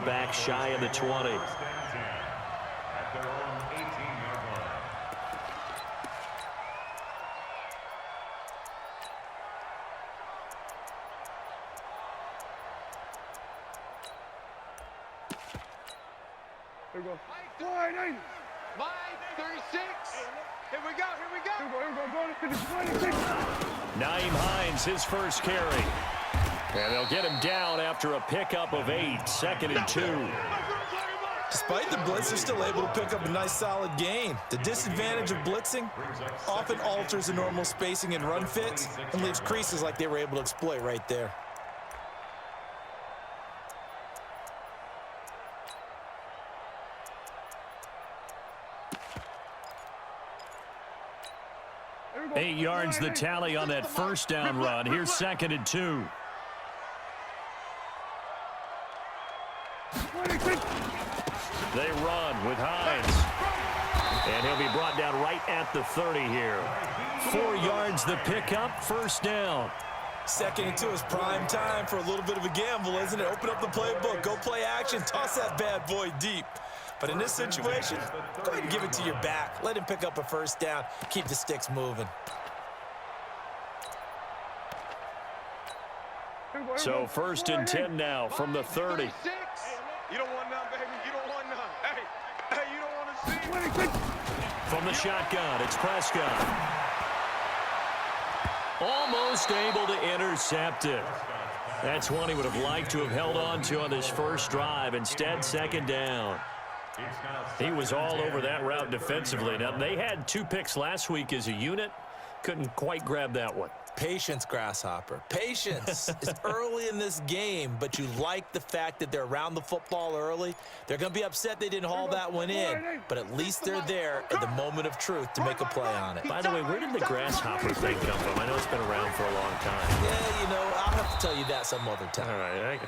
them back shy of the 20. Here we go. 36. Here we go. Naeem Hines, his first carry. And they'll get him down after a pickup of 8, 2nd and 2. Despite the blitz, they're still able to pick up a nice solid gain. The disadvantage of blitzing often alters the normal spacing and run fits and leaves creases like they were able to exploit right there. Eight yards the tally on that first down run. Here's 2nd and 2. They run with Hines. And he'll be brought down right at the 30 here. 4 yards the pickup, first down. 2nd and 2 is prime time for a little bit of a gamble, isn't it? Open up the playbook, go play action, toss that bad boy deep. But in this situation, go ahead and give it to your back. Let him pick up a first down. Keep the sticks moving. So 1st and 10 now from the 30. You don't want none, baby. You don't want none. Hey, you don't want to see. From the shotgun, it's Prescott. Almost able to intercept it. That's one he would have liked to have held on to on this first drive. Instead, 2nd down. He was all over that route defensively. Now, they had 2 picks last week as a unit. Couldn't quite grab that one. Patience, Grasshopper. Patience. It's early in this game, but you like the fact that they're around the football early. They're going to be upset they didn't haul that one in, but at least they're there at the moment of truth to make a play on it. By the way, where did the grasshopper thing come from? I know it's been around for a long time. Yeah, you know, I'll have to tell you that some other time. All right,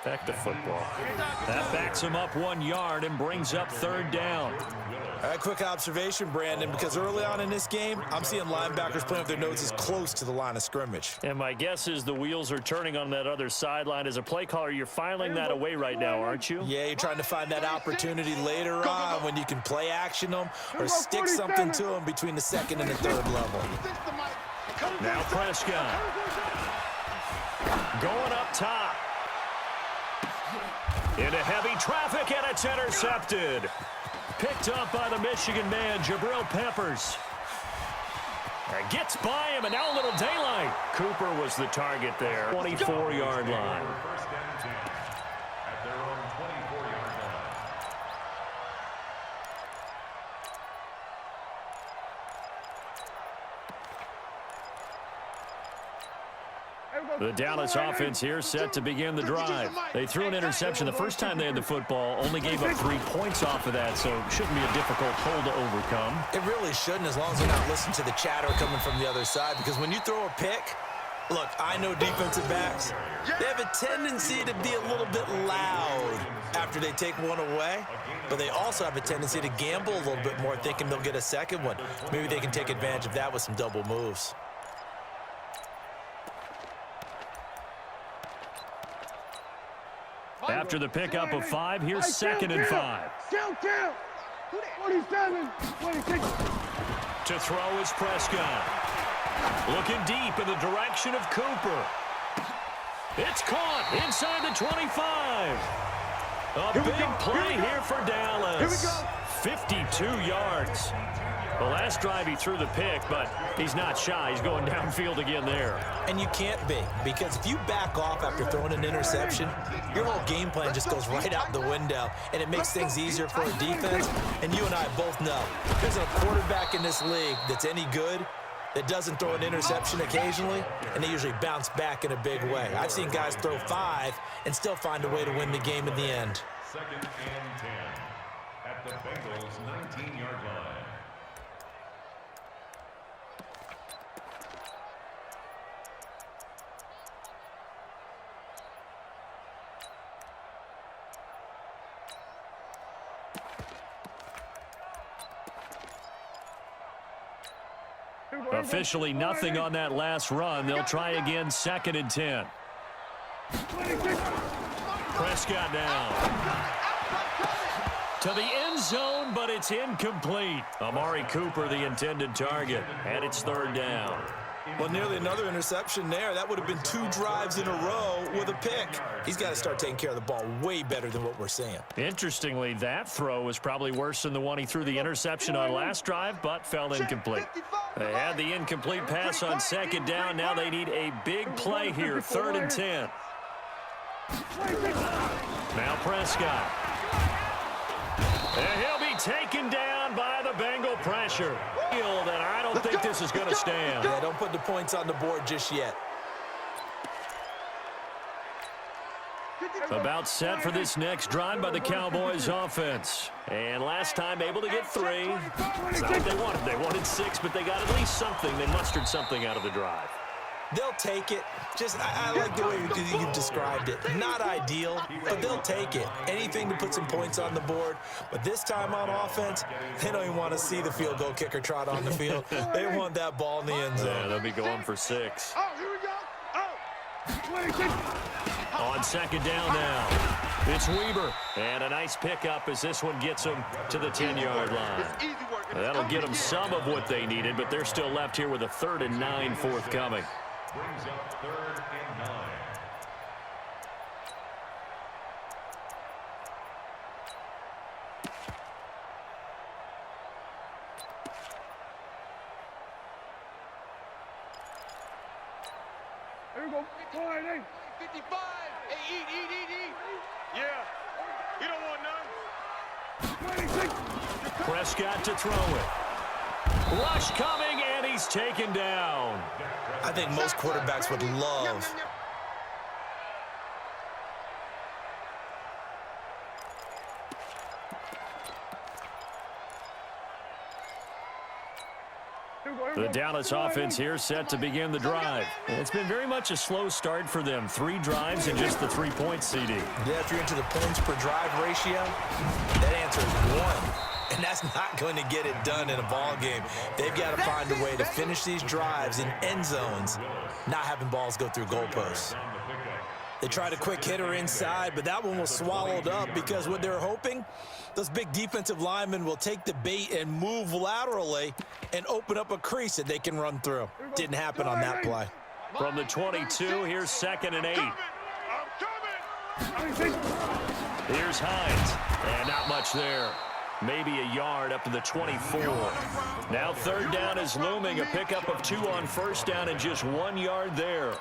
back to football. That backs him up 1 yard and brings up 3rd down. All right, quick observation, Brandon, because early on in this game, I'm seeing linebackers playing with their noses close to the line of scrimmage. And my guess is the wheels are turning on that other sideline. As a play caller, you're filing that away right now, aren't you? Yeah, you're trying to find that opportunity later on when you can play action them or stick something to them between the 2nd and the 3rd level. Now Prescott. Going up top. Into heavy traffic, and it's intercepted. Picked up by the Michigan man, Jabril Peppers. Gets by him, and now a little daylight. Cooper was the target there. 24-yard line. The Dallas offense here set to begin the drive. They threw an interception the first time they had the football, only gave up 3 points off of that, so it shouldn't be a difficult hole to overcome. It really shouldn't, as long as they're not listening to the chatter coming from the other side, because when you throw a pick, look, I know defensive backs, they have a tendency to be a little bit loud after they take one away, but they also have a tendency to gamble a little bit more, thinking they'll get a second one. Maybe they can take advantage of that with some double moves. After the pickup of 5, here's 2nd and 5. 27, 26. To throw is Prescott. Looking deep in the direction of Cooper. It's caught inside the 25. A big play here for Dallas. 52 yards. The last drive he threw the pick, but he's not shy. He's going downfield again there. And you can't be, because if you back off after throwing an interception, your whole game plan just goes right out the window, and it makes things easier for a defense. And you and I both know, there's a quarterback in this league that's any good that doesn't throw an interception occasionally, and they usually bounce back in a big way. I've seen guys throw 5 and still find a way to win the game in the end. 2nd and 10 at the Bengals' 19-yard line. Officially nothing on that last run. They'll try again, 2nd and 10. Prescott now. To the end zone, but it's incomplete. Amari Cooper, the intended target, and it's third down. Well, nearly another interception there. That would have been 2 drives in a row with a pick. He's got to start taking care of the ball way better than what we're seeing. Interestingly, that throw was probably worse than the one he threw the interception on last drive, but fell incomplete. They had the incomplete pass on second down. Now they need a big play here, 3rd and 10. Now Prescott. And he'll be taken down by the Bengal pressure. And I don't think this is going to stand. Yeah, don't put the points on the board just yet. About set for this next drive by the Cowboys offense. And last time able to get 3. It's not what they wanted. They wanted 6, but they got at least something. They mustered something out of the drive. They'll take it. I like the way you described it. Not ideal, but they'll take it. Anything to put some points on the board. But this time on offense, they don't even want to see the field goal kicker trot on the field. They want that ball in the end zone. Yeah, they'll be going for 6. Oh, here we go. Oh. On second down now, it's Weber. And a nice pickup as this one gets them to the 10-yard line. That'll get them some of what they needed, but they're still left here with a 3rd and 9 forthcoming. Brings up 3rd and 9. Here we go. 55. Hey, eat. Yeah. You don't want none. Prescott to throw it. Rush coming, and he's taken down. I think most quarterbacks would love the Dallas offense here set to begin the drive. It's been very much a slow start for them. 3 drives and just the 3 points, CD. Yeah, if you're into the points per drive ratio, that answer is 1. And that's not going to get it done in a ball game. They've got to find a way to finish these drives in end zones, not having balls go through goalposts. They tried a quick hitter inside, but that one was swallowed up because what they're hoping, those big defensive linemen will take the bait and move laterally and open up a crease that they can run through. Didn't happen on that play. From the 22, here's 2nd and 8. I'm coming. Here's Hines, and not much there. Maybe a yard up to the 24. Now 3rd down is looming. A pickup of 2 on 1st down and just 1 yard there.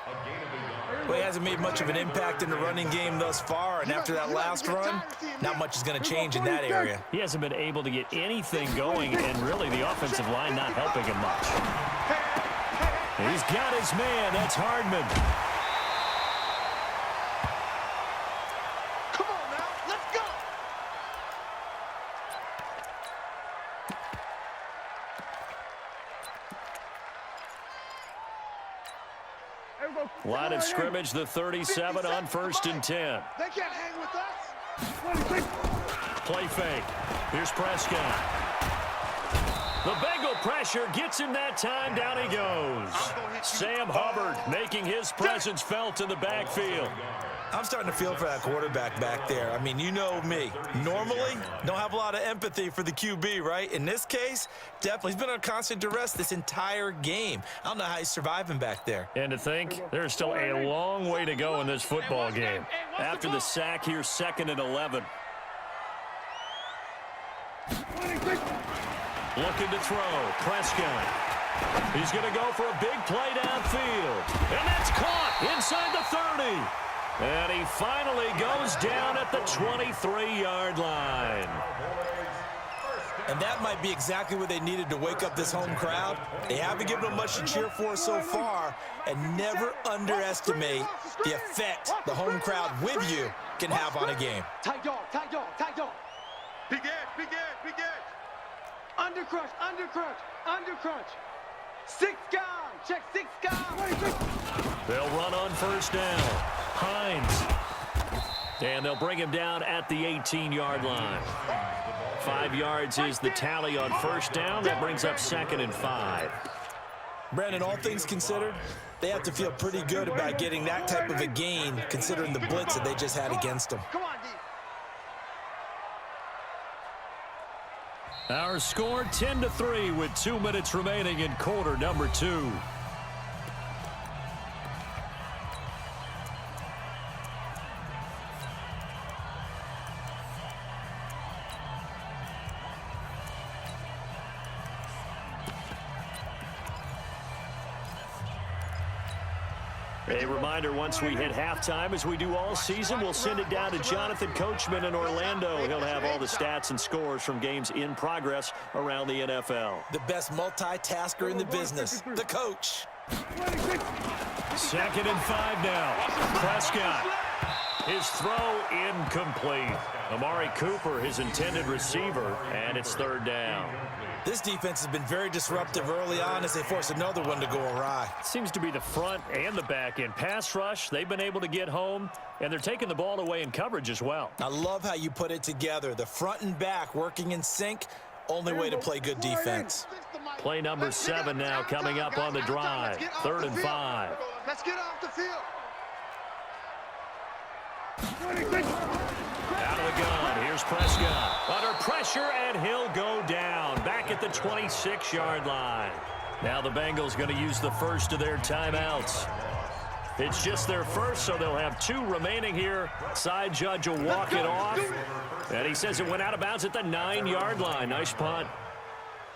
Well, he hasn't made much of an impact in the running game thus far, and after that last run, not much is going to change in that area. He hasn't been able to get anything going, and really the offensive line not helping him much. He's got his man. That's Hardman. Come on now. Let's go. Line of scrimmage, the 37 on 1st and 10. They can't hang with us. Play fake. Here's Prescott. The Bengal pressure gets him that time. Down he goes. Sam Hubbard making his presence felt in the backfield. I'm starting to feel for that quarterback back there. I mean, you know me. Normally, don't have a lot of empathy for the QB, right? In this case, definitely. He's been on constant duress this entire game. I don't know how he's surviving back there. And to think, there's still a long way to go in this football game. After the sack, here's 2nd and 11. Looking to throw. Prescott. He's going to go for a big play downfield. And that's caught inside the 30. And he finally goes down at the 23-yard line. And that might be exactly what they needed to wake up this home crowd. They haven't given them much to cheer for so far, and never underestimate the effect the home crowd with you can have on a game. Tight dog, tight dog, tight dog. Big edge, big edge, big edge. Under crunch, under crunch, under crunch. 6 gone, check 6 gone. They'll run on 1st down. Hines. And they'll bring him down at the 18-yard line. 5 yards is the tally on 1st down. That brings up 2nd and 5. Brandon, all things considered, they have to feel pretty good about getting that type of a gain considering the blitz that they just had against them. Come on, D. Our score 10-3 with 2 minutes remaining in quarter number 2. A reminder, once we hit halftime, as we do all season, we'll send it down to Jonathan Coachman in Orlando. He'll have all the stats and scores from games in progress around the NFL. The best multitasker in the business, the coach. 2nd and 5 now. Prescott. His throw incomplete. Amari Cooper, his intended receiver, and it's 3rd down. This defense has been very disruptive early on as they force another one to go awry. Seems to be the front and the back end. Pass rush, they've been able to get home, and they're taking the ball away in coverage as well. I love how you put it together. The front and back working in sync, only way to play good defense. Play number 7 now coming up on the drive. 3rd and 5. Let's get off the field. Out of the gun, here's Prescott. Under pressure, and he'll go down. Back at the 26-yard line. Now the Bengals going to use the first of their timeouts. It's just their first, so they'll have 2 remaining here. Side judge will walk it off. And he says it went out of bounds at the 9-yard line. Nice punt.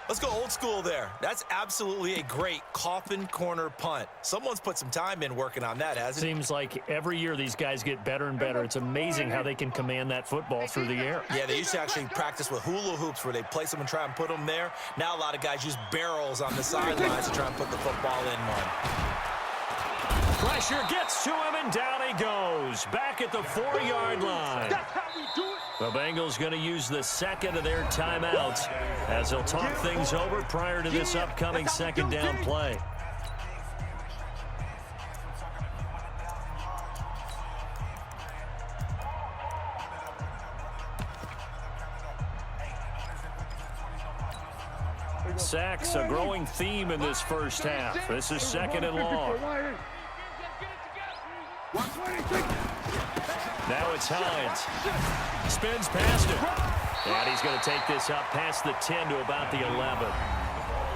Let's go old school there. That's absolutely a great coffin corner punt. Someone's put some time in working on that, hasn't it? Seems like every year these guys get better and better. It's amazing how they can command that football through the air. Yeah, they used to actually practice with hula hoops where they place them and try and put them there. Now a lot of guys use barrels on the sidelines to try and put the football in one. Pressure gets to him, and down he goes. Back at the 4-yard line. That's how we do it. The Bengals going to use the second of their timeouts as they'll talk things over prior to this upcoming 2nd down play. Sacks, a growing theme in this first half. This is 2nd and long. Now it's Hines. Spins past him. And he's going to take this up past the 10 to about the 11.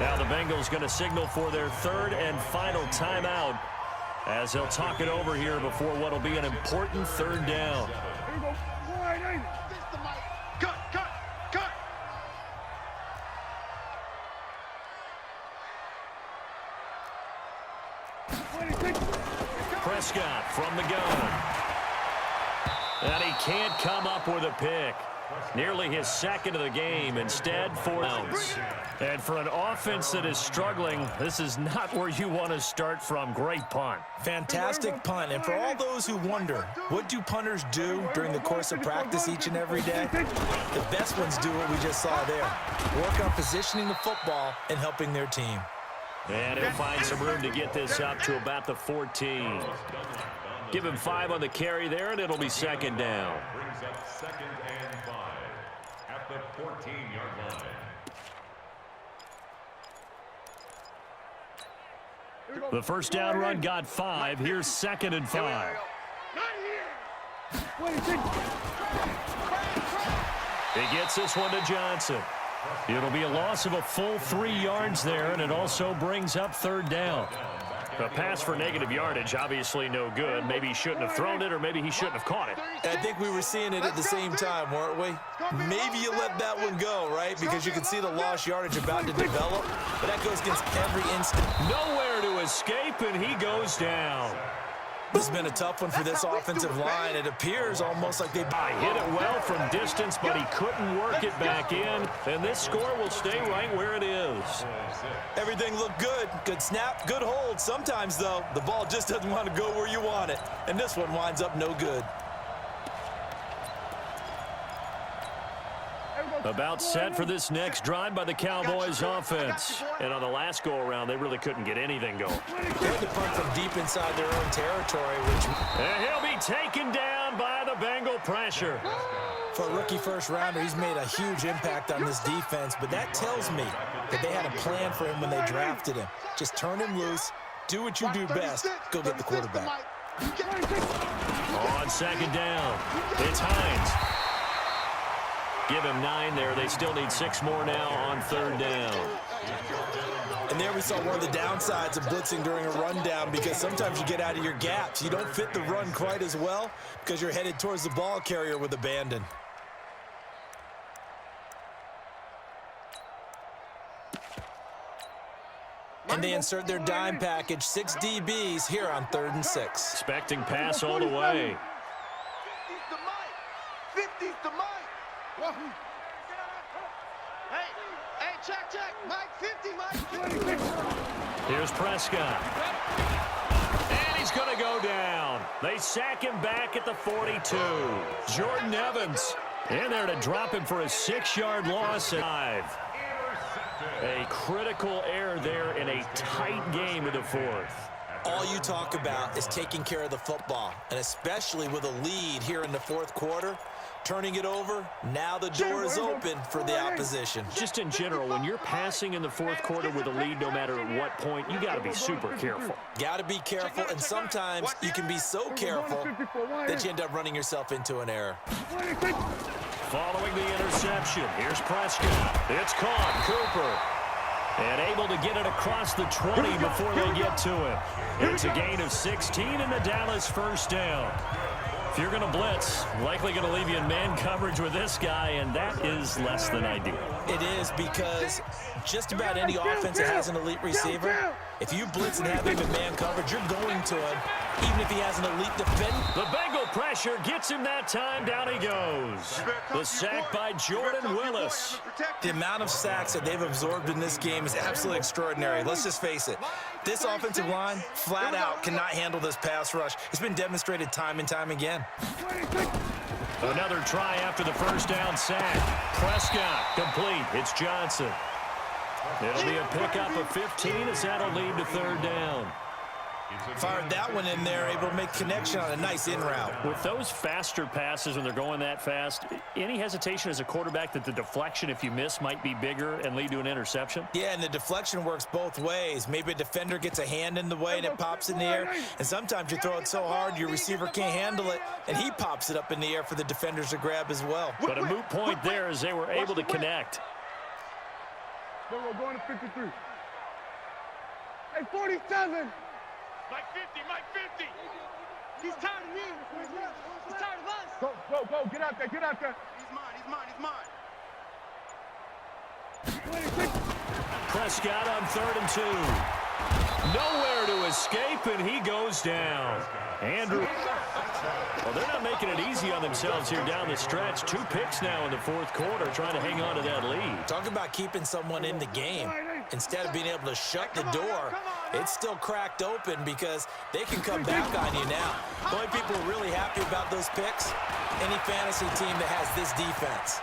Now the Bengals going to signal for their 3rd and final timeout as they'll talk it over here before what will be an important 3rd down. Cut. Prescott from the gun. And he can't come up with a pick. Nearly his 2nd of the game, instead 4 downs. And for an offense that is struggling, this is not where you want to start from. Great punt. Fantastic punt. And for all those who wonder, what do punters do during the course of practice each and every day? The best ones do what we just saw there. Work on positioning the football and helping their team. And he'll find some room to get this up to about the 14. Give him 5 on the carry there, and it'll be 2nd down. Brings up 2nd and 5 at the 14-yard line. The first down run got 5. Here's 2nd and 5. He gets this one to Johnson. It'll be a loss of a full 3 yards there, and it also brings up 3rd down. A pass for negative yardage, obviously no good. Maybe he shouldn't have thrown it, or maybe he shouldn't have caught it. I think we were seeing it at the same time, weren't we? Maybe you let that one go, right? Because you can see the lost yardage about to develop, but that goes against every instinct. Nowhere to escape, and he goes down. This has been a tough one for this offensive line. It appears almost like they Hit it well from distance, but he couldn't work it back in, and this score will stay right where it is. Everything looked good. Good snap, good hold. Sometimes, though, the ball just doesn't want to go where you want it, and this one winds up no good. About set for this next drive by the Cowboys offense. And on the last go-around, they really couldn't get anything going. They had to punt from deep inside their own territory, which... And he'll be taken down by the Bengal pressure. For a rookie first-rounder, he's made a huge impact on this defense, but that tells me that they had a plan for him when they drafted him. Just turn him loose, do what you do best, go get the quarterback. On 2nd down, it's Hines. Give him 9 there. They still need 6 more now on 3rd down. And there we saw one of the downsides of blitzing during a rundown, because sometimes you get out of your gaps. You don't fit the run quite as well because you're headed towards the ball carrier with abandon. And they insert their dime package, 6 DBs here on 3rd and 6. Expecting pass all the way. 50's the mic. 50's the mic. Hey, check. Mike 50, Mike 50. Here's Prescott. And he's going to go down. They sack him back at the 42. Jordan Evans in there to drop him for a 6-yard loss at 5. A critical error there in a tight game in the 4th. All you talk about is taking care of the football, and especially with a lead here in the 4th quarter, turning it over, now the door is open for the opposition. Just in general, when you're passing in the 4th quarter with a lead, no matter at what point, you got to be super careful. Got to be careful, and sometimes you can be so careful that you end up running yourself into an error. Following the interception, here's Prescott. It's caught. Cooper. And able to get it across the 20 before they get to it. It's a gain of 16 in the Dallas 1st down. If you're going to blitz, likely going to leave you in man coverage with this guy, and that is less than ideal. It is, because just about any offense that has an elite receiver, if you blitz and have him in man coverage, you're going to him, even if he has an elite defender. The Bengal pressure gets him that time. Down he goes. The sack by Jordan Willis. The amount of sacks that they've absorbed in this game is absolutely extraordinary. Let's just face it. This offensive line, flat out, cannot handle this pass rush. It's been demonstrated time and time again. Another try after the 1st down sack. Prescott complete. It's Johnson. It'll be a pickup of 15 as that'll lead to 3rd down. Fired that one in there, able to make connection on a nice in route. With those faster passes when they're going that fast, any hesitation as a quarterback that the deflection, if you miss, might be bigger and lead to an interception? Yeah, and the deflection works both ways. Maybe a defender gets a hand in the way and it pops in the air, and sometimes you throw it so hard your receiver can't handle it, and he pops it up in the air for the defenders to grab as well. But a moot point there as they were able to connect. We're going to 53. Hey, 47. Mike 50, Mike 50. He's tired of me. He's tired of us. Go. Get out there. He's mine. Prescott on 3rd and 2. Nowhere to escape, and he goes down. Andrew. Well, they're not making it easy on themselves here down the stretch. 2 picks now in the 4th quarter, trying to hang on to that lead. Talk about keeping someone in the game. Instead of being able to shut the door, it's still cracked open because they can come back on you now. The only people who are really happy about those picks, any fantasy team that has this defense.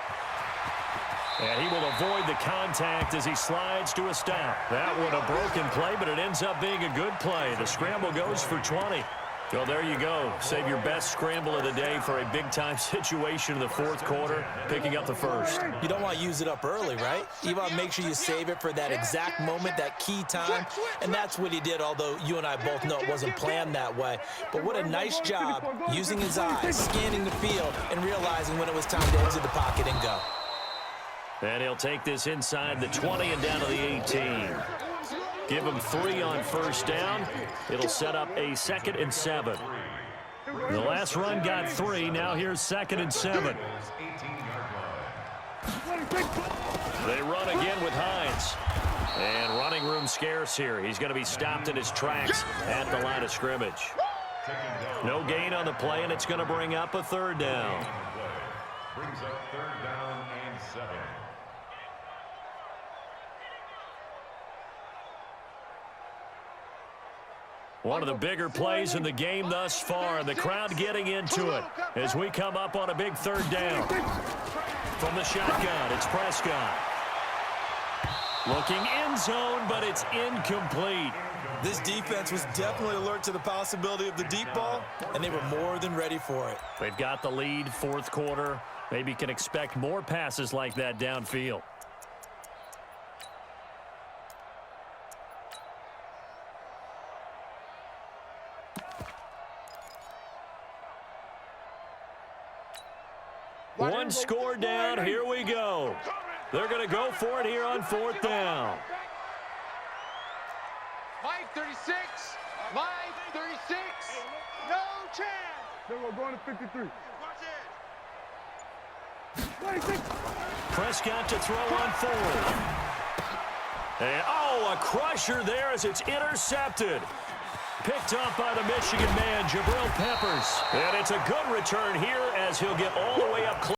And he will avoid the contact as he slides to a stop. That one a broken play, but it ends up being a good play. The scramble goes for 20. Well, there you go. Save your best scramble of the day for a big-time situation in the 4th quarter, picking up the 1st. You don't want to use it up early, right? You want to make sure you save it for that exact moment, that key time, and that's what he did, although you and I both know it wasn't planned that way. But what a nice job using his eyes, scanning the field, and realizing when it was time to exit the pocket and go. And he'll take this inside the 20 and down to the 18. Give him 3 on 1st down. It'll set up a 2nd and 7. The last run got 3. Now here's 2nd and 7. They run again with Hines. And running room scarce here. He's going to be stopped in his tracks at the line of scrimmage. No gain on the play, and it's going to bring up a 3rd down. Brings up 3rd down and 7. One of the bigger plays in the game thus far, and the crowd getting into it as we come up on a big 3rd down. From the shotgun, it's Prescott. Looking end zone, but it's incomplete. This defense was definitely alert to the possibility of the deep ball, and they were more than ready for it. They've got the lead, 4th quarter. Maybe can expect more passes like that downfield. score down. Here we go. They're going to go for it here on 4th down. Mike, 36. Mike, 36. No chance. They're going to 53. Prescott to throw on 4th. And, oh, a crusher there as it's intercepted. Picked up by the Michigan man, Jabril Peppers. And it's a good return here as he'll get all the way up close.